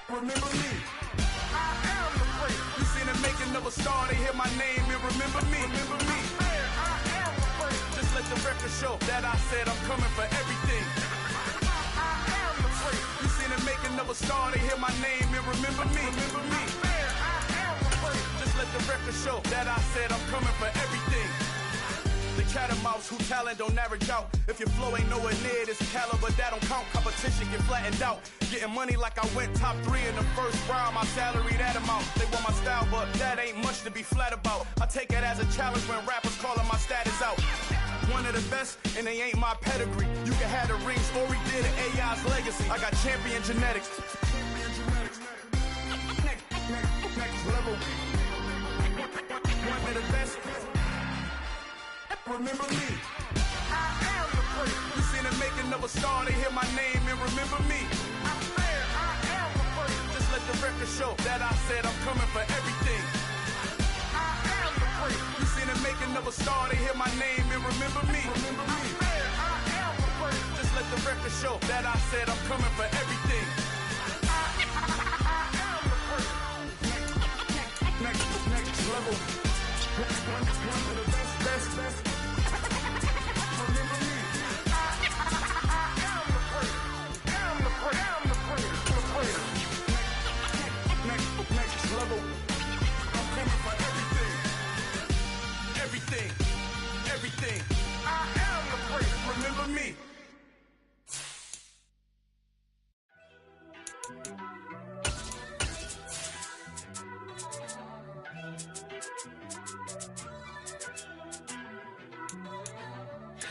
Remember me. I am the prayer. You seen the making of a star, they hear my name and remember me. Remember me. I am the prayer. Just let the record show that I said I'm coming for everything. I am the prayer. You seen the making of a star, they hear my name and remember me. Remember me. I am the prayer. Just let the record show that I said I'm coming for everything. The catamounts who talent don't average out. If your flow ain't nowhere near this caliber, that don't count. Competition get flattened out. Getting money like I went top 3 in the first round. My salary that amount. They want my style, but that ain't much to be flat about. I take it as a challenge when rappers calling my status out. One of the best, and they ain't my pedigree. You can have the rings, or we did an AI's legacy. I got champion genetics. Next level. One of the best. Remember me. I am the prayer. You seen the making of a star, they hear my name and remember me. I am the prayer. Just let the record show that I said I'm coming for everything. I am the prayer. You seen the making of a star, they hear my name and remember me. Remember me. I am the prayer. Just let the record show that I said I'm coming for everything. I am the prayer. Next level. One of the best. Everything. I am the prayer. Remember me.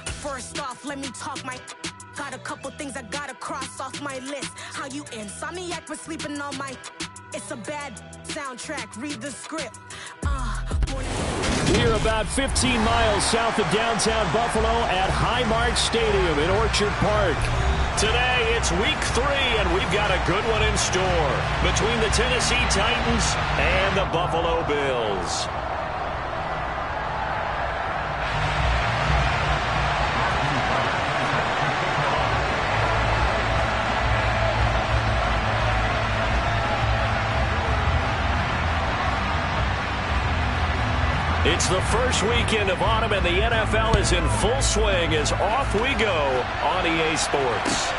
First off, let me talk my. Got a couple things I gotta cross off my list. How you insomniac for sleeping on my. It's a bad soundtrack. Read the script. We're about 15 miles south of downtown Buffalo at Highmark Stadium in Orchard Park. Today, it's week 3, and we've got a good one in store between the Tennessee Titans and the Buffalo Bills. It's the first weekend of autumn, and the NFL is in full swing as off we go on EA Sports.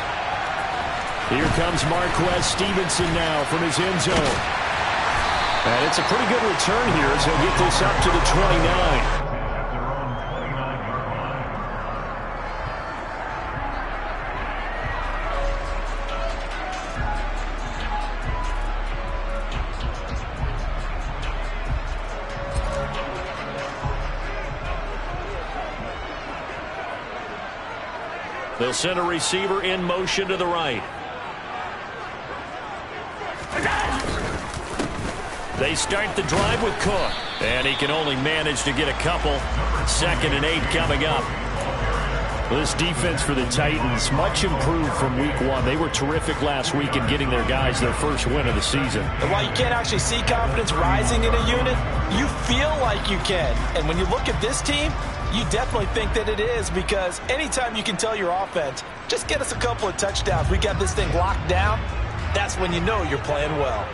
Here comes Marquez Stevenson now from his end zone. And it's a pretty good return here as he'll get this up to the 29. They'll send a receiver in motion to the right. They start the drive with Cook, and he can only manage to get a couple. 2nd and 8 coming up. This defense for the Titans, much improved from week 1. They were terrific last week in getting their guys their first win of the season. And while you can't actually see confidence rising in a unit, you feel like you can. And when you look at this team, you definitely think that it is, because anytime you can tell your offense, just get us a couple of touchdowns, we got this thing locked down, that's when you know you're playing well.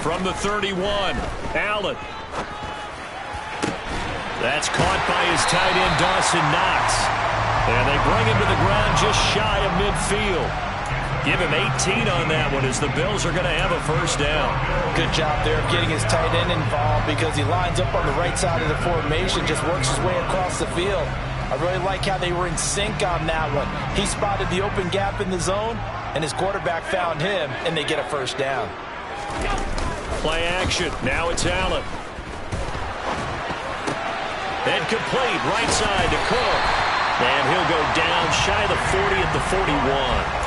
From the 31, Allen. That's caught by his tight end, Dawson Knox. And they bring him to the ground just shy of midfield. Give him 18 on that one as the Bills are going to have a first down. Good job there of getting his tight end involved, because he lines up on the right side of the formation, just works his way across the field. I really like how they were in sync on that one. He spotted the open gap in the zone, and his quarterback found him, and they get a first down. Play action. Now it's Allen. And complete right side to Cook. And he'll go down shy of the 40 at the 41.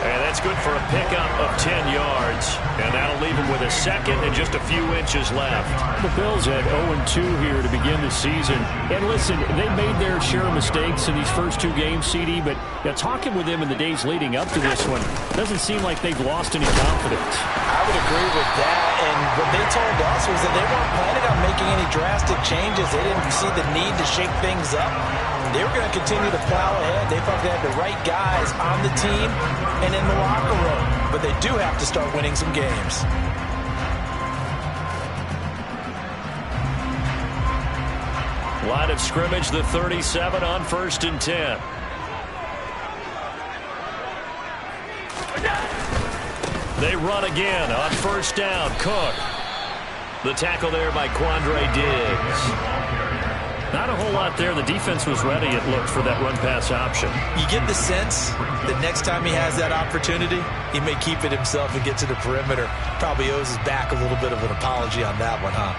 And that's good for a pickup of 10 yards. And that'll leave him with a second and just a few inches left. The Bills had 0-2 here to begin the season. And listen, they made their share of mistakes in these first two games, CD, but talking with them in the days leading up to this one, doesn't seem like they've lost any confidence. I would agree with that. And what they told us was that they weren't planning on making any drastic changes. They didn't see the need to shake things up. They were going to continue to plow ahead. They thought they had the right guys on the team and in the locker room. But they do have to start winning some games. Line of scrimmage, the 37 on 1st and 10. They run again on 1st down. Cook. The tackle there by Quandre Diggs. Not a whole lot there. The defense was ready, it looked, for that run-pass option. You get the sense that next time he has that opportunity, he may keep it himself and get to the perimeter. Probably owes his back a little bit of an apology on that one, huh?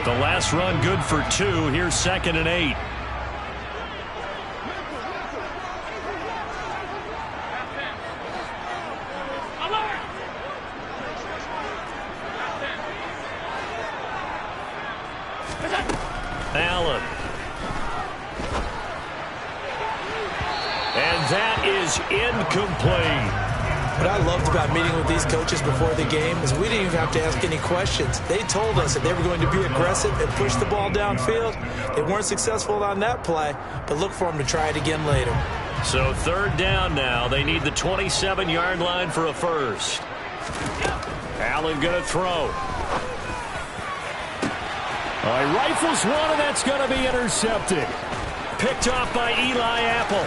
The last run good for 2. Here's 2nd and 8. Allen. And that is incomplete. What I loved about meeting with these coaches before the game is we didn't even have to ask any questions. They told us that they were going to be aggressive and push the ball downfield. They weren't successful on that play, but look for them to try it again later. So 3rd down now. They need the 27-yard line for a first. Allen going to throw. He rifles one, and that's going to be intercepted. Picked off by Eli Apple.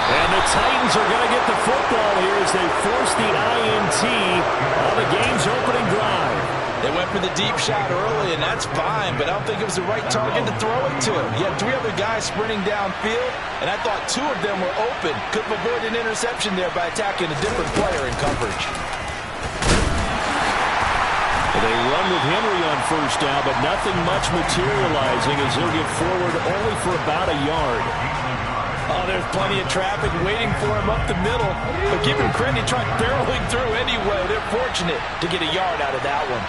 And the Titans are going to get the football here as they force the INT on the game's opening drive. They went for the deep shot early, and that's fine, but I don't think it was the right target to throw it to. You had 3 other guys sprinting downfield, and I thought 2 of them were open. Could have avoided an interception there by attacking a different player in coverage. They run with Henry on 1st down, but nothing much materializing as he'll get forward only for about a yard. Oh, there's plenty of traffic waiting for him up the middle. But give him credit, he tried barreling through anyway. They're fortunate to get a yard out of that one.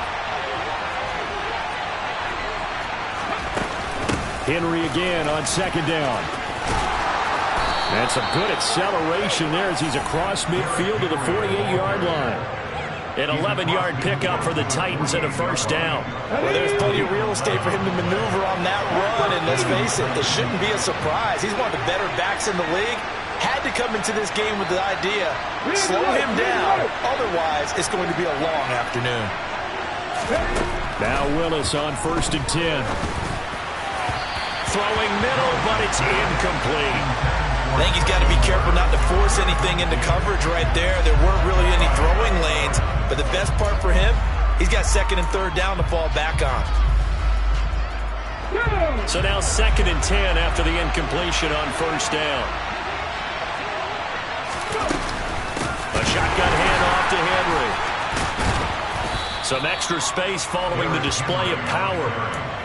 Henry again on 2nd down. And some good acceleration there as he's across midfield to the 48-yard line. An 11-yard pickup for the Titans and a 1st down. Well, there's plenty of real estate for him to maneuver on that run, and let's face it, it shouldn't be a surprise. He's one of the better backs in the league. Had to come into this game with the idea, slow him down, otherwise it's going to be a long afternoon. Now Willis on 1st and 10. Throwing middle, but it's incomplete. I think he's got to be careful not to force anything into coverage right there. There weren't really any throwing lanes, but the best part for him, he's got 2nd and 3rd down to fall back on. So now 2nd and 10 after the incompletion on 1st down. A shotgun handoff to Henry. Some extra space following the display of power.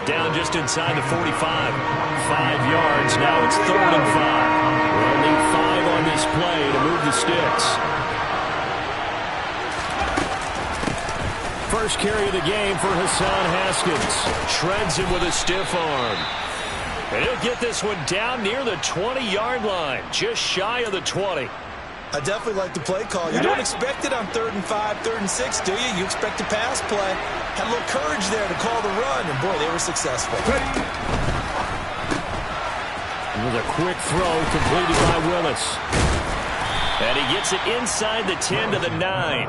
Down just inside the 45. 5 yards. Now it's 3rd and 5. We'll need 5 on this play to move the sticks. First carry of the game for Hassan Haskins. Shreds him with a stiff arm. And he'll get this one down near the 20-yard line. Just shy of the 20. I definitely like the play call. You don't expect it on 3rd and 5, 3rd and 6, do you? You expect a pass play. Had a little courage there to call the run, and boy, they were successful. With a quick throw completed by Willis. And he gets it inside the 10 to the 9.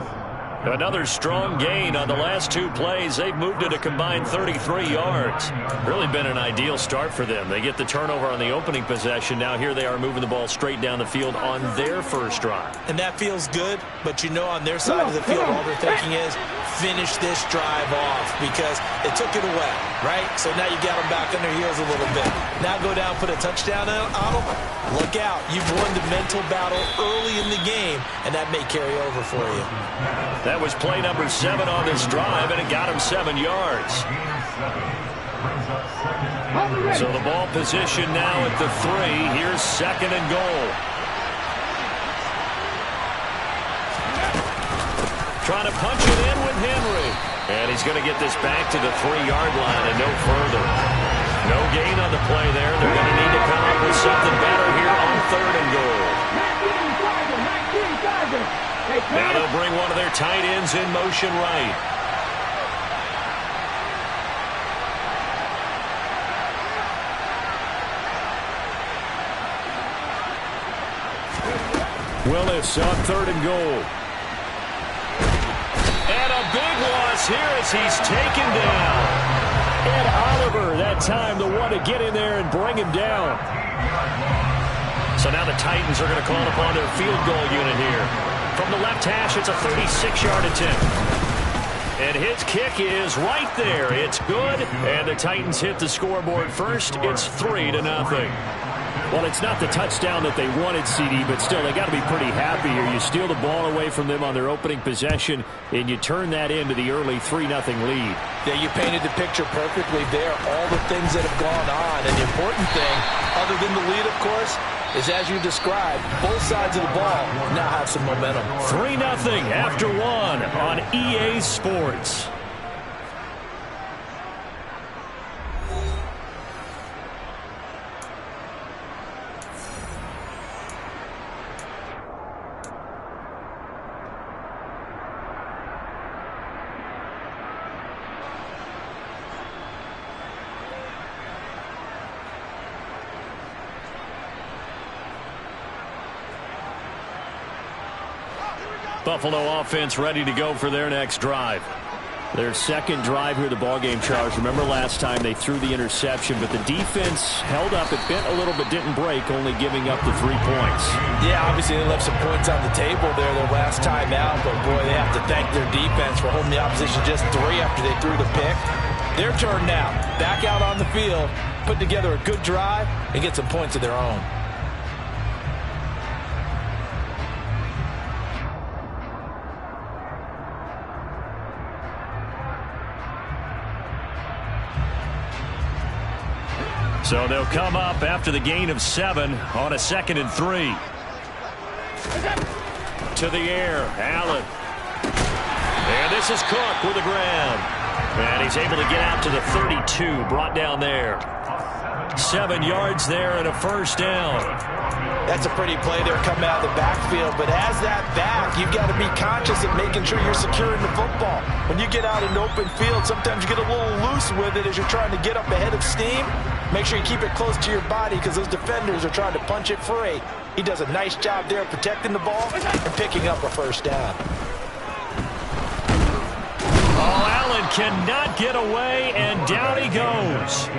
Another strong gain on the last 2 plays. They've moved it a combined 33 yards. Really been an ideal start for them. They get the turnover on the opening possession. Now here they are moving the ball straight down the field on their first drive. And that feels good, but you know on their side of the field all they're thinking is finish this drive off because they took it away, right? So now you got them back on their heels a little bit. Now go down, put a touchdown on them. Look out. You've won the mental battle early in the game, and that may carry over for you. That was play number 7 on this drive, and it got him 7 yards. So the ball position now at the 3. Here's 2nd and goal. Trying to punch it in with Henry. And he's going to get this back to the 3-yard line and no further. No gain on the play there. They're going to need to come up with something better here on 3rd and goal. Now they'll bring one of their tight ends in motion right. Willis on 3rd and goal. And a big loss here as he's taken down. And Oliver, that time, the one to get in there and bring him down. So now the Titans are going to call upon their field goal unit here. From the left hash, it's a 36-yard attempt. And his kick is right there. It's good. And the Titans hit the scoreboard first. It's 3-0. Well, it's not the touchdown that they wanted, CD, but still, they got to be pretty happy here. You steal the ball away from them on their opening possession, and you turn that into the early 3-0 lead. Yeah, you painted the picture perfectly there. All the things that have gone on, and the important thing, other than the lead, of course, is as you described, both sides of the ball now have some momentum. 3-0 after 1 on EA Sports. Buffalo offense ready to go for their next drive. Their second drive here, the ballgame, Charles. Remember last time they threw the interception, but the defense held up. It bent a little but didn't break, only giving up the 3 points. Yeah, obviously they left some points on the table there their last time out, but boy, they have to thank their defense for holding the opposition just 3 after they threw the pick. Their turn now. Back out on the field, put together a good drive, and get some points of their own. So they'll come up after the gain of 7 on a 2nd and 3. To the air, Allen. And this is Cook with the ground. And he's able to get out to the 32, brought down there. 7 yards there and a first down. That's a pretty play there coming out of the backfield, but as that back, you've got to be conscious of making sure you're securing the football. When you get out in open field, sometimes you get a little loose with it as you're trying to get up ahead of steam. Make sure you keep it close to your body because those defenders are trying to punch it free. He does a nice job there protecting the ball and picking up a first down. Oh, Allen cannot get away, and down he goes.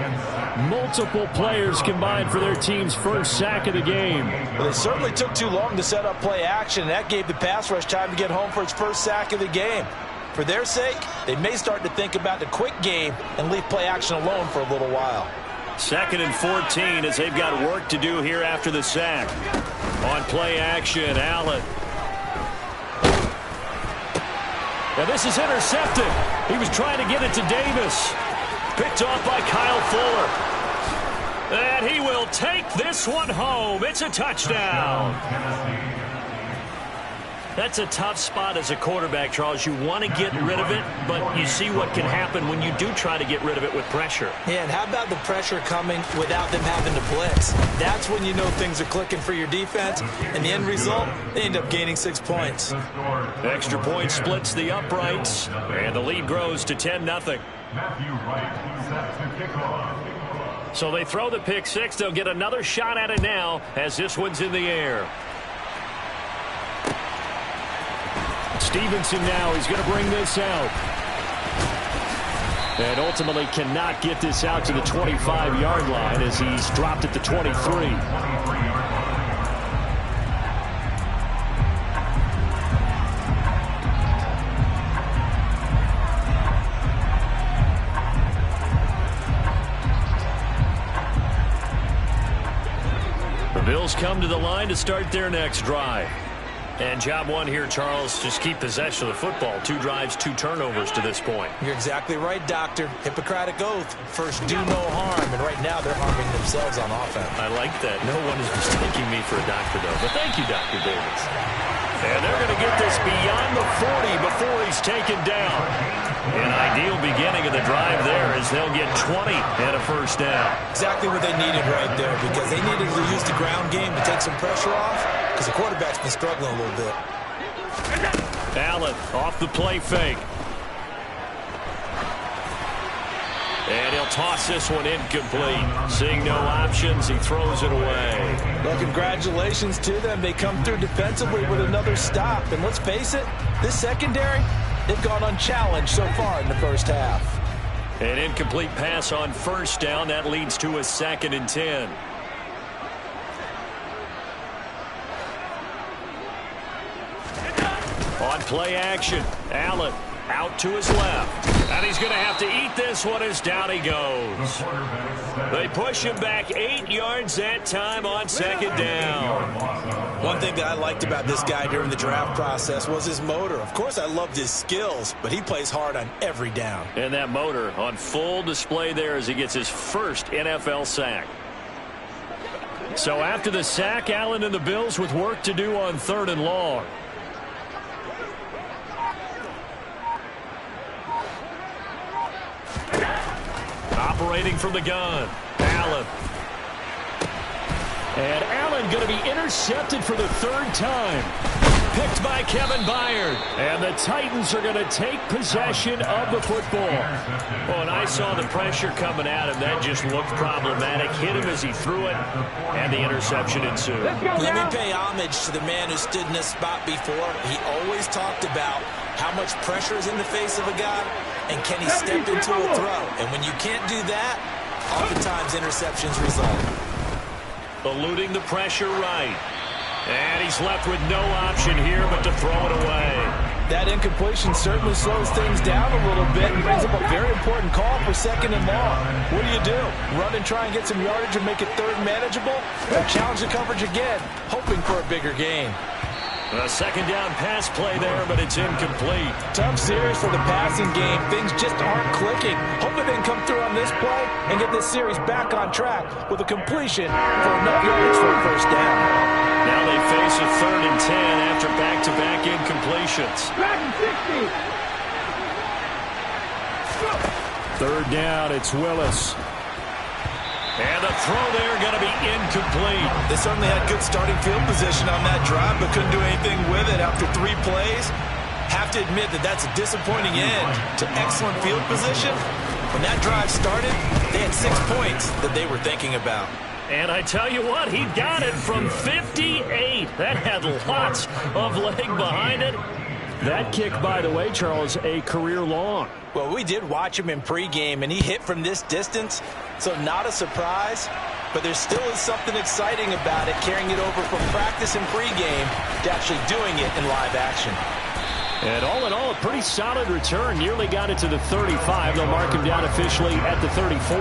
Multiple players combined for their team's first sack of the game. Well, it certainly took too long to set up play action. That gave the pass rush time to get home for its first sack of the game. For their sake, they may start to think about the quick game and leave play action alone for a little while. 2nd and 14 as they've got work to do here after the sack. On play action, Allen. Now this is intercepted. He was trying to get it to Davis. Picked off by Kyle Fuller. And he will take this one home. It's a touchdown. That's a tough spot as a quarterback, Charles. You want to get rid of it, but you see what can happen when you do try to get rid of it with pressure. Yeah, and how about the pressure coming without them having to blitz? That's when you know things are clicking for your defense, and the end result, they end up gaining 6 points. Extra point splits the uprights, and the lead grows to 10-0. So they throw the pick six. They'll get another shot at it now as this one's in the air. Stevenson now is going to bring this out. And ultimately cannot get this out to the 25-yard line as he's dropped at the 23. The Bills come to the line to start their next drive. And job one here, Charles, just keep possession of the football. 2 drives, 2 turnovers to this point. You're exactly right, Doctor. Hippocratic oath. First, do no harm. And right now, they're harming themselves on offense. I like that. No one is mistaking me for a doctor, though. But thank you, Dr. Davis. And they're going to get this beyond the 40 before he's taken down. An ideal beginning of the drive there as they'll get 20 and a first down. Exactly what they needed right there, because they needed to use the ground game to take some pressure off, because the quarterback's been struggling a little bit. Allen off the play fake. And he'll toss this one incomplete. Seeing no options, he throws it away. Well, congratulations to them. They come through defensively with another stop. And let's face it, this secondary, they've gone unchallenged so far in the first half. An incomplete pass on first down. That leads to a 2nd and 10. On play action, Allen out to his left. And he's going to have to eat this one as down he goes. They push him back 8 yards that time on 2nd down. One thing that I liked about this guy during the draft process was his motor. Of course, I loved his skills, but he plays hard on every down. And that motor on full display there as he gets his first NFL sack. So after the sack, Allen and the Bills with work to do on 3rd and long. Operating from the gun, Allen. And Allen going to be intercepted for the 3rd time. Picked by Kevin Byard. And the Titans are going to take possession of the football. Oh, and I saw the pressure coming at him. That just looked problematic. Hit him as he threw it, and the interception ensued. Let me pay homage to the man who stood in this spot before. He always talked about how much pressure is in the face of a guy, and can he step into a throw. And when you can't do that, oftentimes interceptions result. Eluding the pressure right. And he's left with no option here but to throw it away. That incompletion certainly slows things down a little bit and brings up a very important call for 2nd and long. What do? Run and try and get some yardage and make it 3rd manageable? Or challenge the coverage again, hoping for a bigger gain. A 2nd down pass play there, but it's incomplete. Tough series for the passing game. Things just aren't clicking. Hopefully they can come through on this play and get this series back on track with a completion for enough yards for a first down. Now they face a 3rd and 10 after back-to-back incompletions. 3rd down, it's Willis. And the throw there going to be incomplete. They certainly had good starting field position on that drive, but couldn't do anything with it after 3 plays. Have to admit that that's a disappointing end to excellent field position. When that drive started, they had 6 points that they were thinking about. And I tell you what, he got it from 58. That had lots of leg behind it. That kick, by the way, Charles, a career long. Well, we did watch him in pregame, and he hit from this distance, so not a surprise. But there still is something exciting about it, carrying it over from practice and pregame to actually doing it in live action. And all in all, a pretty solid return. Nearly got it to the 35. They'll mark him down officially at the 34.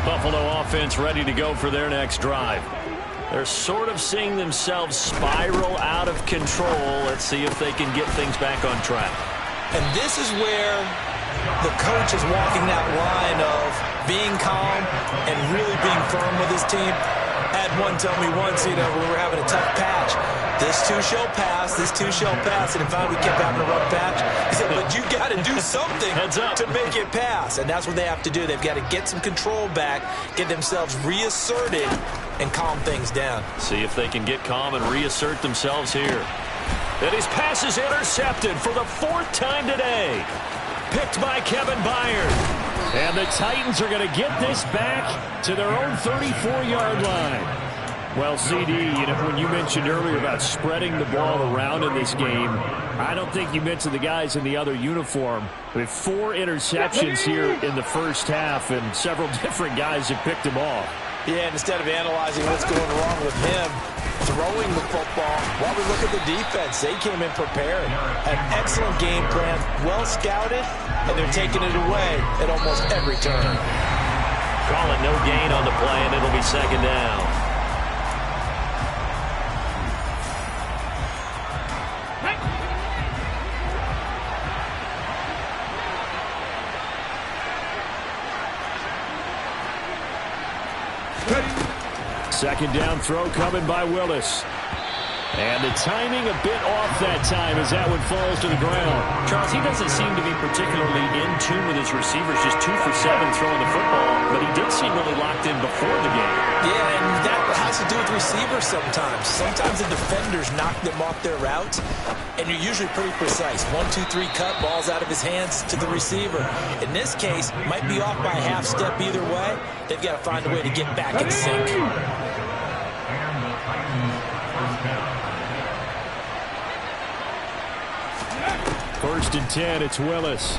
Buffalo offense ready to go for their next drive. They're sort of seeing themselves spiral out of control. Let's see if they can get things back on track. And this is where the coach is walking that line of being calm and really being firm with his team. Had one tell me once, we were having a tough patch. This too shall pass, this too shall pass. And finally we kept having a rough patch. He said, but you got to do something to make it pass. And that's what they have to do. They've got to get some control back, get themselves reasserted, and calm things down. See if they can get calm and reassert themselves here. And his pass is intercepted for the 4th time today. Picked by Kevin Byard. And the Titans are going to get this back to their own 34-yard line. Well, CD, when you mentioned earlier about spreading the ball around in this game, I don't think you mentioned the guys in the other uniform. With 4 interceptions here in the first half, and several different guys have picked them off. Yeah, and instead of analyzing what's going wrong with him, throwing the football, while we look at the defense, they came in prepared. An excellent game plan, well scouted, and they're taking it away at almost every turn. Call it no gain on the play, and it'll be 2nd down. Second down throw coming by Willis. And the timing a bit off that time as that one falls to the ground. Charles, he doesn't seem to be particularly in tune with his receivers, just 2 for 7 throwing the football, but he did seem really locked in before the game. Yeah, and that has to do with receivers sometimes. Sometimes the defenders knock them off their routes, and you're usually pretty precise. 1, 2, 3 cut, balls out of his hands to the receiver. In this case, might be off by a half step either way. They've got to find a way to get back in sync. First and 10, it's Willis.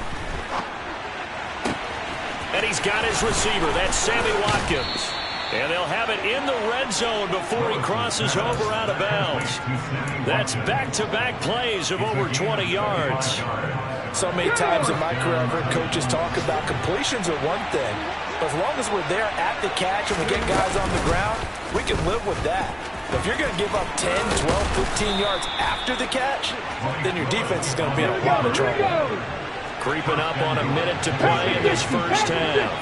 And he's got his receiver. That's Sammy Watkins. And they'll have it in the red zone before he crosses over out of bounds. That's back-to-back plays of over 20 yards. So many times in my career, I've heard coaches talk about completions are one thing. But as long as we're there at the catch and we get guys on the ground, we can live with that. But if you're going to give up 10, 12, 15 yards after the catch, then your defense is going to be in a lot of trouble. Creeping up on a minute to play in this first half.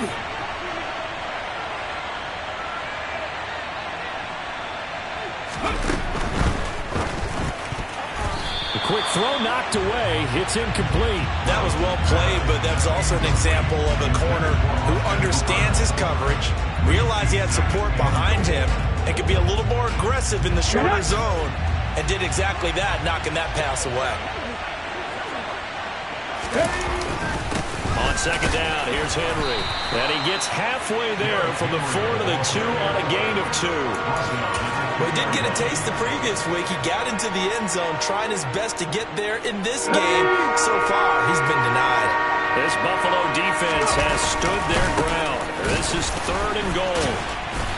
The quick throw knocked away. It's incomplete. That was well played, but that's also an example of a corner who understands his coverage, realized he had support behind him, and could be a little more aggressive in the shorter zone, and did exactly that, knocking that pass away. On second down, here's Henry. And he gets halfway there from the 4 to the 2 on a gain of 2. Well, he did get a taste the previous week. He got into the end zone, trying his best to get there in this game. So far, he's been denied. This Buffalo defense has stood their ground. This is 3rd and goal.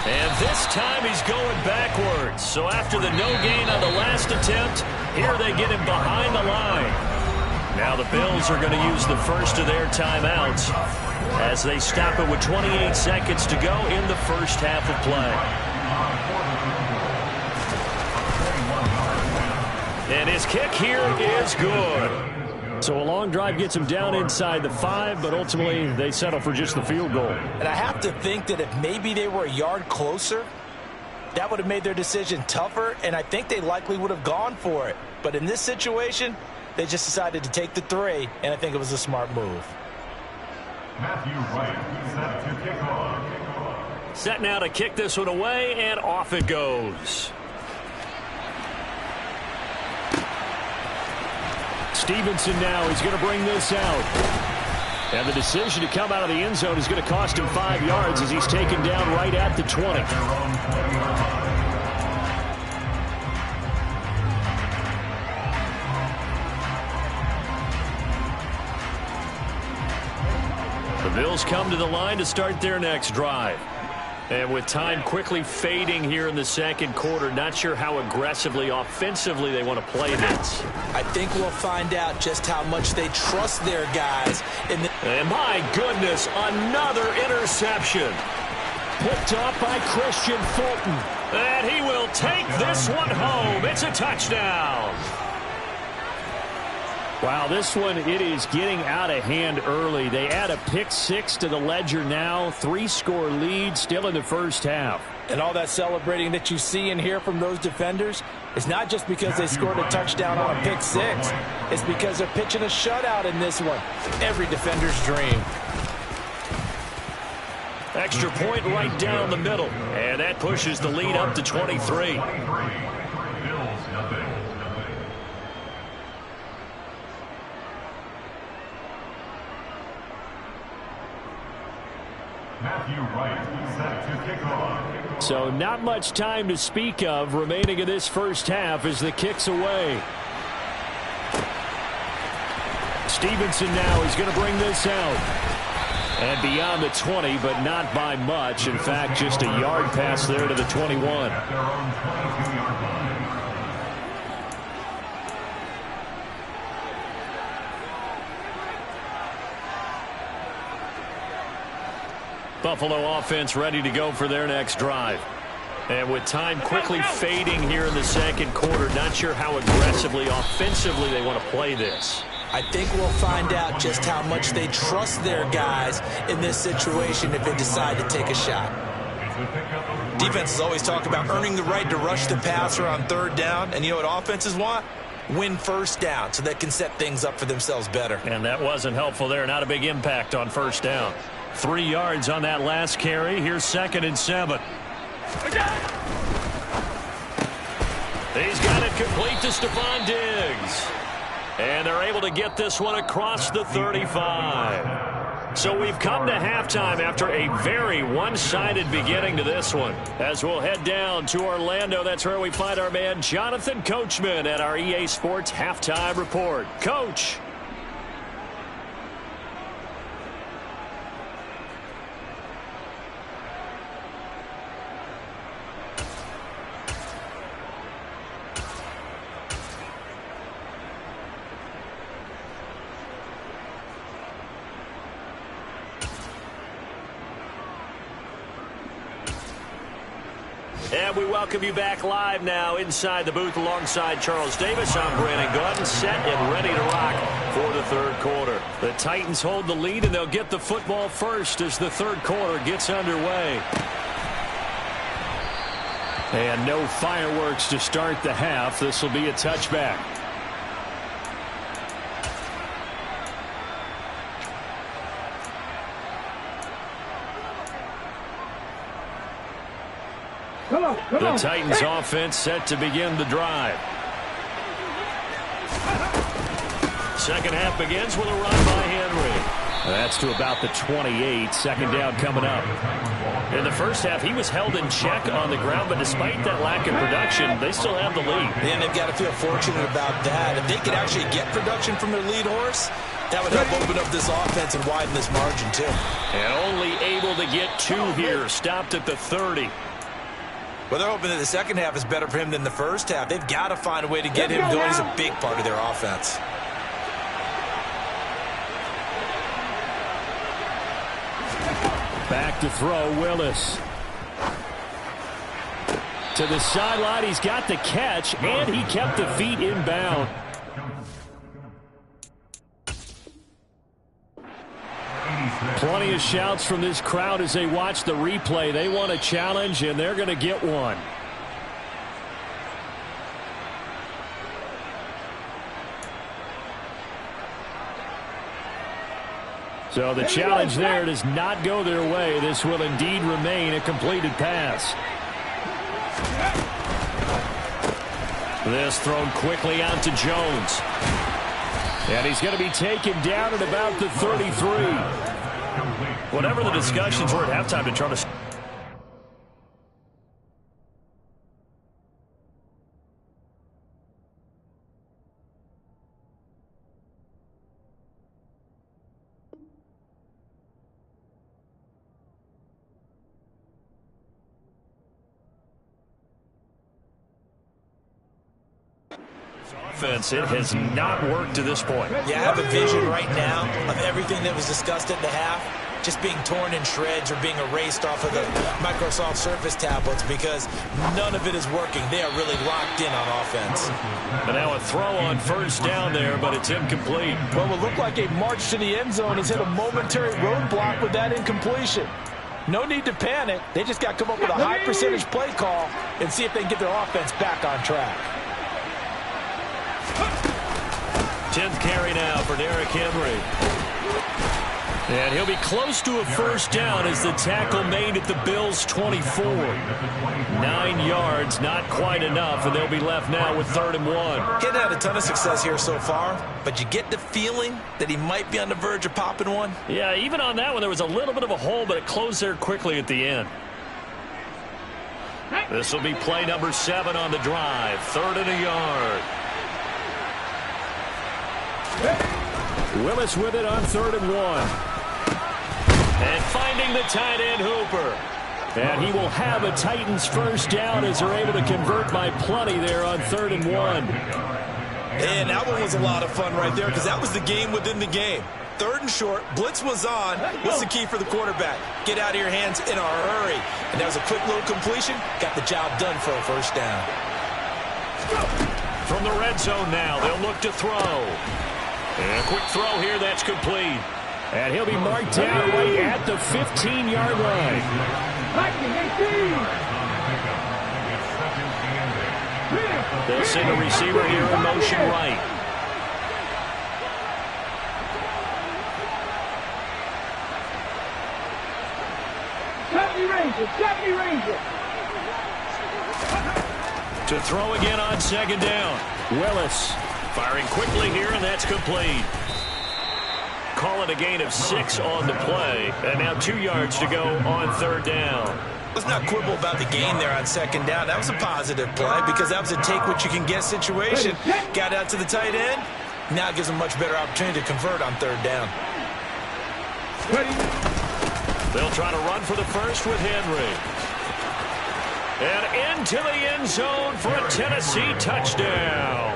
And this time he's going backwards. So after the no gain on the last attempt, here they get him behind the line. Now the Bills are going to use the first of their timeouts as they stop it with 28 seconds to go in the first half of play. And his kick here is good. So a long drive gets him down inside the 5, but ultimately they settle for just the field goal. And I have to think that if maybe they were a yard closer, that would have made their decision tougher, and I think they likely would have gone for it. But in this situation, they just decided to take the 3, and I think it was a smart move. Matthew Wright set to kick off. Set now to kick this one away, and off it goes. Stevenson now, he's going to bring this out. And the decision to come out of the end zone is going to cost him 5 yards as he's taken down right at the 20. The Bills come to the line to start their next drive. And with time quickly fading here in the second quarter, not sure how aggressively, offensively they want to play this. I think we'll find out just how much they trust their guys. And my goodness, another interception. Picked up by Christian Fulton. And he will take this one home. It's a touchdown. Wow, this one, it is getting out of hand early. They add a pick 6 to the ledger now. 3-score lead still in the first half. And all that celebrating that you see and hear from those defenders is not just because they scored a touchdown on a pick 6. It's because they're pitching a shutout in this one. Every defender's dream. Extra point right down the middle. And that pushes the lead up to 23. Matthew Wright set to kick off. So not much time to speak of remaining in this first half as the kick's away. Stevenson now is going to bring this out. And beyond the 20, but not by much. In fact, just a yard pass there to the 21. At their own 22-yard line. Buffalo offense ready to go for their next drive. And with time quickly fading here in the second quarter, not sure how aggressively, offensively they want to play this. I think we'll find out just how much they trust their guys in this situation if they decide to take a shot. Defenses always talk about earning the right to rush the passer on third down. And you know what offenses want? Win first down so they can set things up for themselves better. And that wasn't helpful there. Not a big impact on first down. 3 yards on that last carry. Here's 2nd and 7. He's got it complete to Stephon Diggs. And they're able to get this one across the 35. So we've come to halftime after a very one-sided beginning to this one. As we'll head down to Orlando, that's where we find our man Jonathan Coachman at our EA Sports Halftime Report. Coach. And we welcome you back live now inside the booth alongside Charles Davis. I'm Brandon Gaudin, set and ready to rock for the third quarter. The Titans hold the lead, and they'll get the football first as the third quarter gets underway. And no fireworks to start the half. This will be a touchback. The Titans offense set to begin the drive. Second half begins with a run by Henry. That's to about the 28. Second down coming up. In the first half, he was held in check on the ground, but despite that lack of production, they still have the lead. And they've got to feel fortunate about that. If they could actually get production from their lead horse, that would help open up this offense and widen this margin, too. And only able to get 2 here. Stopped at the 30. Well, they're hoping that the second half is better for him than the first half. They've got to find a way to get him going. He's a big part of their offense. Back to throw, Willis. To the sideline, he's got the catch, and he kept the feet inbound. Plenty of shouts from this crowd as they watch the replay. They want a challenge, and they're going to get one. So the challenge there does not go their way. This will indeed remain a completed pass. This thrown quickly out to Jones. And he's going to be taken down at about the 33. Whatever the discussions were at halftime to try to... It has not worked to this point. Yeah, I have a vision right now of everything that was discussed at the half just being torn in shreds or being erased off of the Microsoft Surface tablets because none of it is working. They are really locked in on offense. And now a throw on first down there, but it's incomplete. Well, it looked like a march to the end zone has hit a momentary roadblock with that incompletion. No need to panic. They just got to come up with a high percentage play call and see if they can get their offense back on track. 10th carry now for Derrick Henry. And he'll be close to a first down as the tackle made at the Bills' 24. 9 yards, not quite enough, and they'll be left now with 3rd and 1. He hadn't had a ton of success here so far, but you get the feeling that he might be on the verge of popping one. Yeah, even on that one, there was a little bit of a hole, but it closed there quickly at the end. This will be play number 7 on the drive. 3rd and a yard. Willis with it on 3rd and 1. And finding the tight end Hooper. And he will have a Titans first down as they're able to convert by plenty there on 3rd and 1. And that one was a lot of fun right there because that was the game within the game. 3rd and short, blitz was on. What's the key for the quarterback? Get out of your hands in a hurry. And that was a quick little completion. Got the job done for a first down. From the red zone now, they'll look to throw. And a quick throw here, that's complete. And he'll be marked down right at the 15-yard line. They'll send a receiver here in motion right. To throw again on second down. Willis firing quickly here, and that's complete. Call it a gain of 6 on the play, and now 2 yards to go on third down. Let's not quibble about the gain there on second down. That was a positive play because that was a take-what-you-can-get situation. Got out to the tight end. Now it gives them a much better opportunity to convert on third down. They'll try to run for the first with Henry. And into the end zone for a Tennessee touchdown.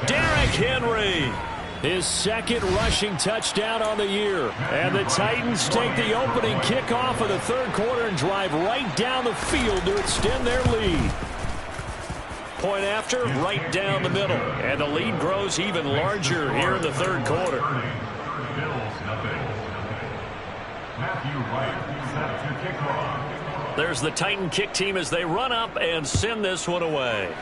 Derrick Henry. His second rushing touchdown on the year. And the Titans take the opening kickoff of the third quarter and drive right down the field to extend their lead. Point after, right down the middle. And the lead grows even larger here in the third quarter. There's the Titan kick team as they run up and send this one away.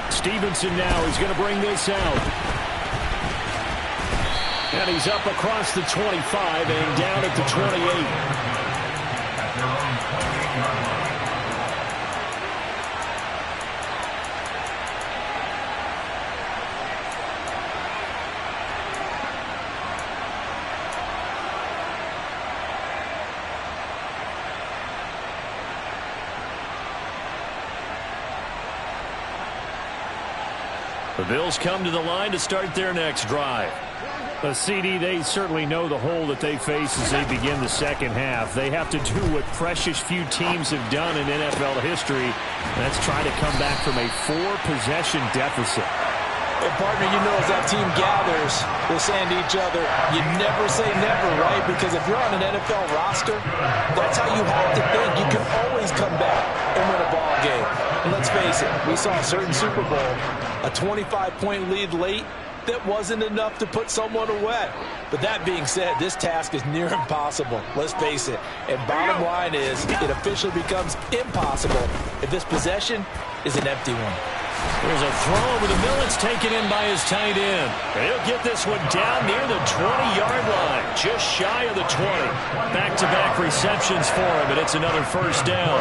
Stevenson now is going to bring this out. And he's up across the 25 and down at the 28. The Bills come to the line to start their next drive. A CD, they certainly know the hole that they face as they begin the second half. They have to do what precious few teams have done in NFL history. That's try to come back from a 4-possession deficit. Hey, partner, you know as that team gathers, they're saying to each other, you never say never, right? Because if you're on an NFL roster, that's how you have to think. You can always come back and win a ball game. And let's face it, we saw a certain Super Bowl, a 25-point lead late, that wasn't enough to put someone away. But that being said, this task is near impossible. Let's face it. And bottom line is, it officially becomes impossible if this possession is an empty one. There's a throw over the middle. It's taken in by his tight end. And he'll get this one down near the 20-yard line, just shy of the 20. Back-to-back receptions for him, and it's another first down.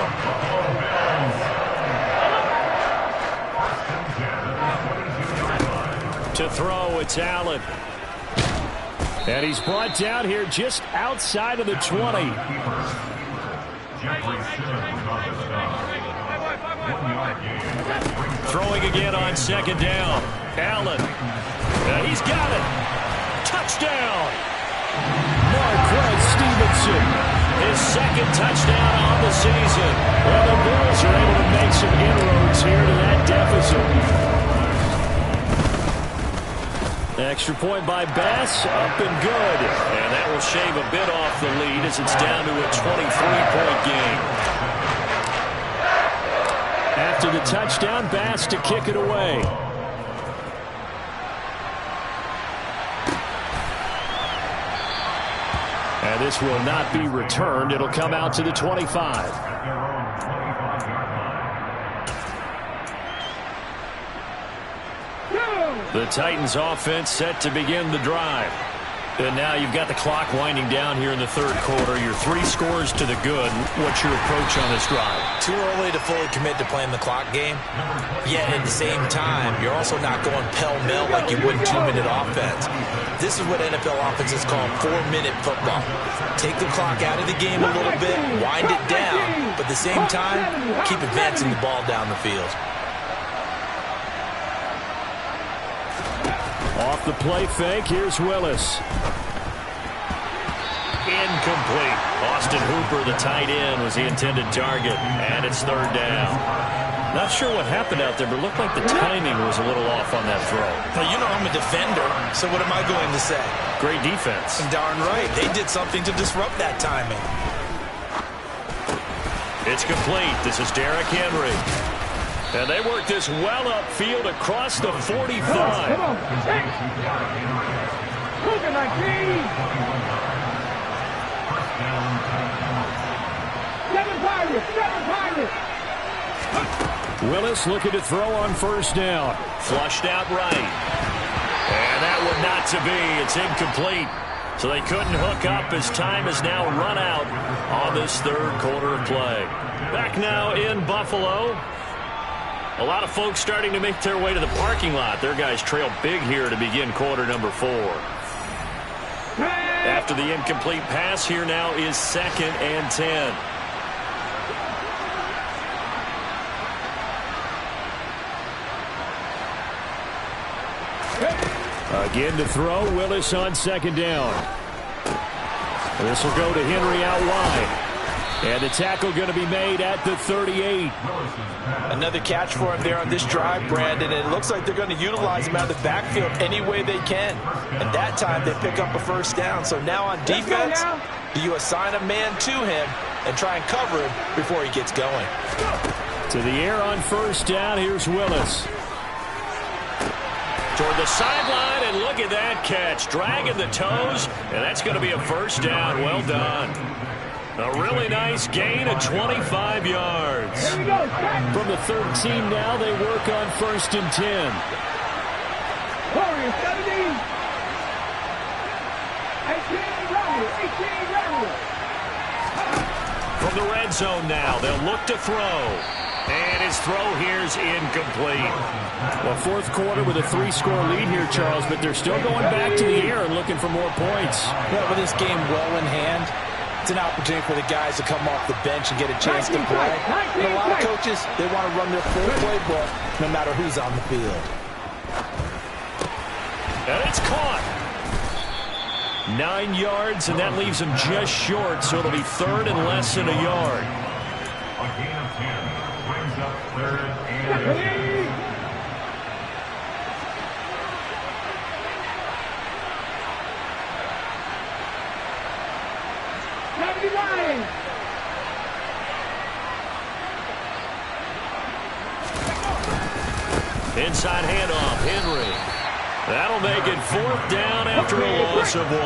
To throw, it's Allen. And he's brought down here just outside of the 20. Throwing again on second down. Allen. And he's got it. Touchdown. Marquez Stevenson. His second touchdown on the season. Well, the Bills are able to make some inroads here to that deficit. Extra point by Bass, up and good. And that will shave a bit off the lead as it's down to a 23-point game. After the touchdown, Bass to kick it away. And this will not be returned. It'll come out to the 25. The Titans offense set to begin the drive. And now you've got the clock winding down here in the third quarter. Your 3 scores to the good. What's your approach on this drive? Too early to fully commit to playing the clock game. Yet at the same time, you're also not going pell-mell like you would in 2-minute offense. This is what NFL offenses call 4-minute football. Take the clock out of the game a little bit, wind it down, but at the same time, keep advancing the ball down the field. Off the play fake, here's Willis. Incomplete. Austin Hooper, the tight end, was the intended target, and it's third down. Not sure what happened out there, but it looked like the timing was a little off on that throw. Well, you know I'm a defender, so what am I going to say? Great defense. And darn right, they did something to disrupt that timing. It's complete. This is Derrick Henry. And they work this well upfield across the 45. Come on. Look at my team. 7 Pirates. Willis looking to throw on first down. Flushed out right. And that one not to be. It's incomplete. So they couldn't hook up as time has now run out on this third quarter of play. Back now in Buffalo. A lot of folks starting to make their way to the parking lot. Their guys trail big here to begin quarter number 4. After the incomplete pass, here now is 2nd and 10. Again to throw. Willis on 2nd down. This will go to Henry out wide. And the tackle going to be made at the 38. Another catch for him there on this drive, Brandon. And it looks like they're going to utilize him out of the backfield any way they can. And that time they pick up a first down. So now on defense, do you assign a man to him and try and cover him before he gets going? To the air on first down. Here's Willis. Toward the sideline, and look at that catch. Dragging the toes, and that's going to be a first down. Well done. A really nice gain of 25 yards. From the 13 now, they work on 1st and 10. Warriors 17. 18 From the red zone now, they'll look to throw. And his throw here's incomplete. Well, 4th quarter with a 3-score lead here, Charles, but they're still going back to the air and looking for more points. Well, with this game well in hand, it's an opportunity for the guys to come off the bench and get a chance to play. And a lot of coaches, they want to run their full playbook no matter who's on the field. And it's caught. 9 yards, and that leaves them just short, so it'll be 3rd and less than a yard. A gain of 10 brings up 3rd and 8. Inside handoff, Henry. That'll make it 4th down after a loss of 1.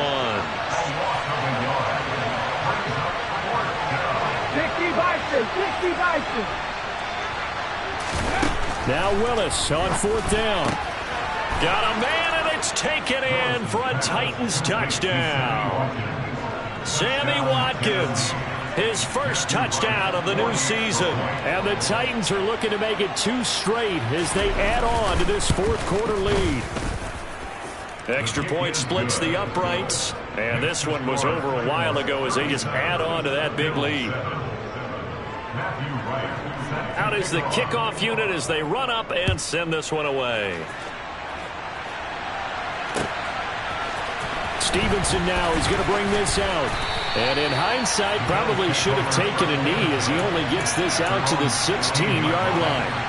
60 Bison. Now Willis on 4th down. Got a man, and it's taken in for a Titans touchdown. Sammy Watkins, his first touchdown of the new season. And the Titans are looking to make it 2 straight as they add on to this 4th quarter lead. Extra point splits the uprights, and this one was over a while ago as they just add on to that big lead. Out is the kickoff unit as they run up and send this one away. Stevenson now is going to bring this out. And in hindsight, probably should have taken a knee as he only gets this out to the 16-yard line.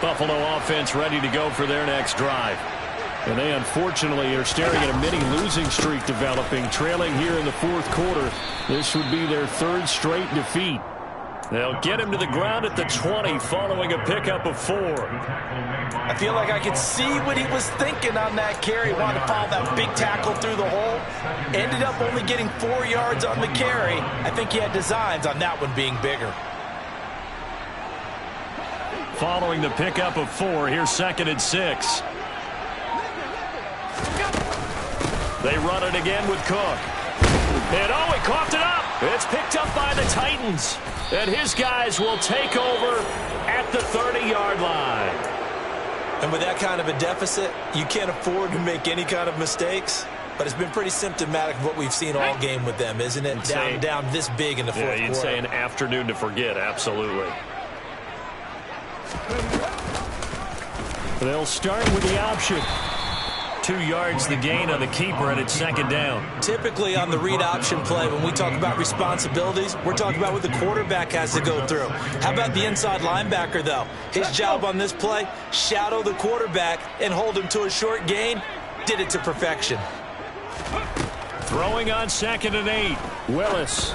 Buffalo offense ready to go for their next drive. And they unfortunately are staring at a mini losing streak developing, trailing here in the 4th quarter. This would be their 3rd straight defeat. They'll get him to the ground at the 20 following a pickup of 4. I feel like I could see what he was thinking on that carry. Wanted to follow that big tackle through the hole. Ended up only getting 4 yards on the carry. I think he had designs on that one being bigger. Following the pickup of 4, here's 2nd and 6. They run it again with Cook. And oh, he coughed it up. It's picked up by the Titans. And his guys will take over at the 30-yard line. And with that kind of a deficit, you can't afford to make any kind of mistakes. But it's been pretty symptomatic of what we've seen all game with them, isn't it? Down this big in the 4th quarter. Yeah, you'd say an afternoon to forget, absolutely. They'll start with the option. 2 yards the gain on the keeper, and it's 2nd down. Typically on the read option play, when we talk about responsibilities, we're talking about what the quarterback has to go through. How about the inside linebacker, though? His job on this play, shadow the quarterback and hold him to a short gain. Did it to perfection. Throwing on 2nd and 8. Willis.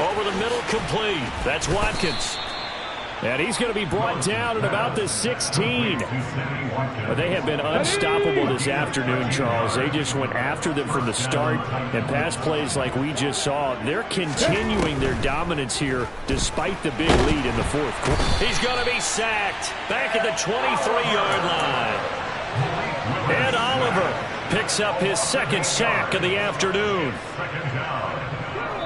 Over the middle, complete. That's Watkins. And he's going to be brought down at about the 16. But they have been unstoppable this afternoon, Charles. They just went after them from the start, and pass plays like we just saw. They're continuing their dominance here despite the big lead in the 4th quarter. He's going to be sacked back at the 23-yard line. Ed Oliver picks up his 2nd sack of the afternoon.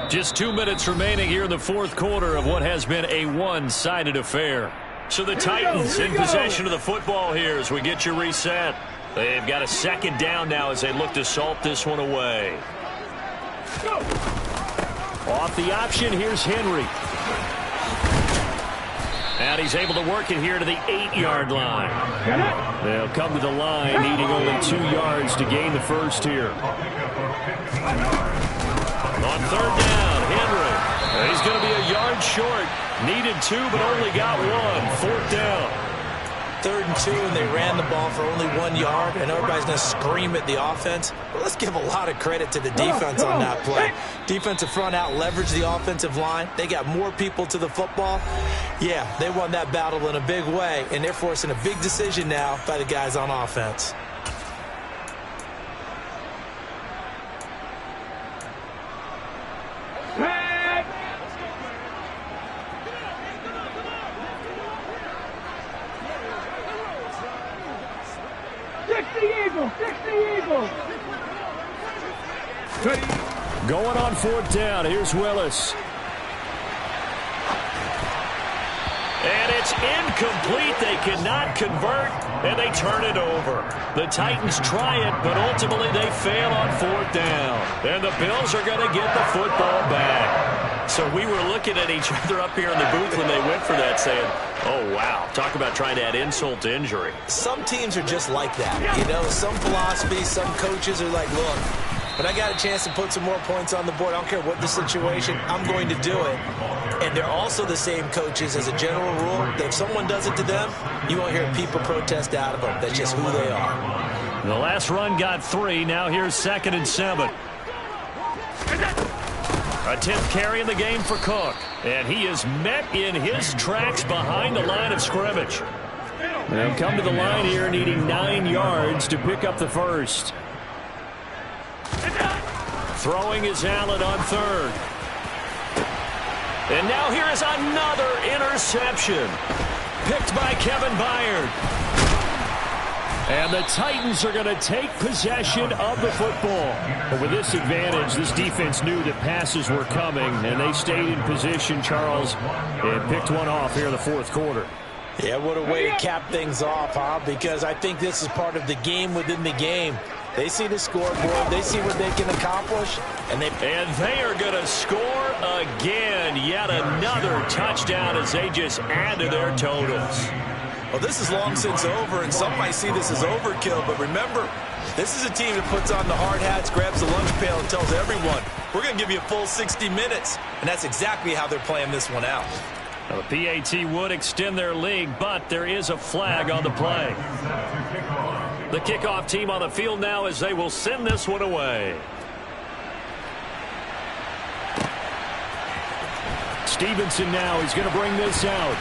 Just 2 minutes remaining here in the 4th quarter of what has been a one-sided affair. So the Titans in possession of the football here as we get you reset. They've got a 2nd down now as they look to salt this one away. Off the option, here's Henry. And he's able to work it here to the 8-yard line. They'll come to the line needing only 2 yards to gain the first here. On 3rd down, Henry. He's going to be a yard short. Needed 2, but only got 1. 4th down. 3rd and 2, and they ran the ball for only 1 yard, and everybody's going to scream at the offense. But let's give a lot of credit to the defense on that play. Defensive front out leveraged the offensive line. They got more people to the football. Yeah, they won that battle in a big way, and they're forcing a big decision now by the guys on offense. Going on 4th down. Here's Willis. And it's incomplete. They cannot convert, and they turn it over. The Titans try it, but ultimately they fail on 4th down. And the Bills are going to get the football back. So we were looking at each other up here in the booth when they went for that saying, oh, wow, talk about trying to add insult to injury. Some teams are just like that. You know, some philosophy, some coaches are like, look, when I got a chance to put some more points on the board, I don't care what the situation, I'm going to do it. And they're also the same coaches as a general rule that if someone does it to them, you won't hear people protest out of them. That's just who they are. The last run got 3. Now here's 2nd and 7. A 10th carry in the game for Cook. And he is met in his tracks behind the line of scrimmage. They'll come to the line here needing 9 yards to pick up the first. Throwing is Allen on 3rd. And now here is another interception. Picked by Kevin Byard. And the Titans are going to take possession of the football. But with this advantage, this defense knew that passes were coming, and they stayed in position, Charles, and picked one off here in the 4th quarter. Yeah, what a way to cap things off, huh? Because I think this is part of the game within the game. They see the scoreboard. They see what they can accomplish. And they are going to score again. Yet another touchdown as they just add to their totals. Well, this is long since over, and some might see this as overkill. But remember, this is a team that puts on the hard hats, grabs the lunch pail, and tells everyone, we're going to give you a full 60 minutes. And that's exactly how they're playing this one out. Now, the PAT would extend their lead, but there is a flag on the play. The kickoff team on the field now as they will send this one away. Stevenson now is going to bring this out.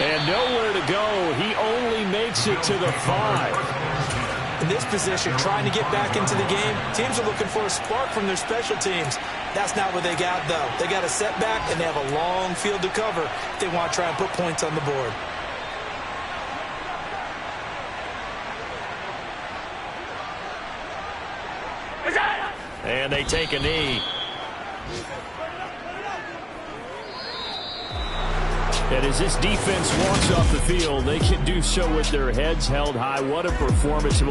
And nowhere to go. He only makes it to the 5. In this position, trying to get back into the game, teams are looking for a spark from their special teams. That's not what they got, though. They got a setback, and they have a long field to cover if they want to try and put points on the board. And they take a knee. And as this defense walks off the field, they can do so with their heads held high. What a performance.